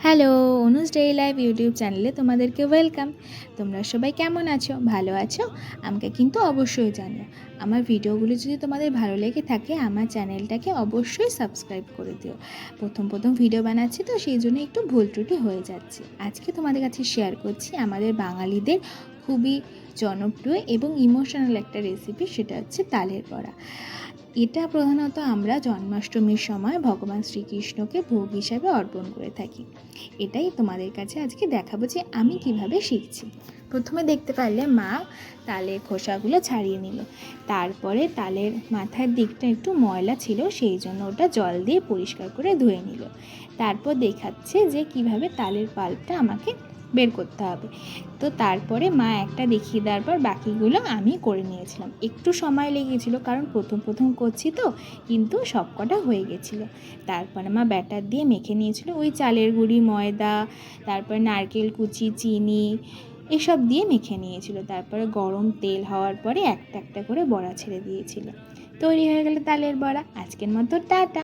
Hello, অনুজ daily life YouTube চ্যানেলে তোমাদেরকে welcome. তোমরা সবাই কেমন আছো? ভালো আছো? আমাকে কিন্তু অবশ্যই জানিও। আমার ভিডিওগুলো যদি তোমাদের ভালো লেগে থাকে আমার চ্যানেলটাকে অবশ্যই সাবস্ক্রাইব করে দিও। প্রথম ভিডিও বানাচ্ছি তো সেই জন্য একটু ভুল ত্রুটি হয়ে যাচ্ছে। আজকে তোমাদের কাছে শেয়ার করছি আমাদের বাঙালিদের খুবই জনপ্রিয় এবং ইমোশনাল একটা রেসিপি, সেটা হচ্ছে তালের বড়া। এটা প্রধানত আমরা জন্মাষ্টমীর সময় ভগবান শ্রীকৃষ্ণকে ভোগ হিসাবে অর্পণ করে থাকি। এটাই তোমাদের কাছে আজকে দেখাবো যে আমি কিভাবে শিখছি। প্রথমে দেখতে পারলে মা তালের খোসাগুলো ছাড়িয়ে নিল, তারপরে তালের মাথার দিকটা একটু ময়লা ছিল সেই জন্য ওটা জল দিয়ে পরিষ্কার করে ধুয়ে নিল। তারপর দেখাচ্ছে যে কিভাবে তালের পাল্পটা আমাকে বের করতে হবে। তো তারপরে মা একটা দেখিয়ে দেওয়ার পর বাকিগুলো আমি করে নিয়েছিলাম। একটু সময় লেগেছিলো কারণ প্রথম করছি তো, কিন্তু সব কটা হয়ে গেছিলো। তারপরে মা ব্যাটার দিয়ে মেখে নিয়েছিল ওই চালের গুঁড়ি, ময়দা, তারপর নারকেল কুচি, চিনি এসব দিয়ে মেখে নিয়েছিল। তারপরে গরম তেল হওয়ার পরে একটা একটা করে বড়া ছেড়ে দিয়েছিল। তৈরি হয়ে গেল তালের বড়া। আজকের মতো টাটা।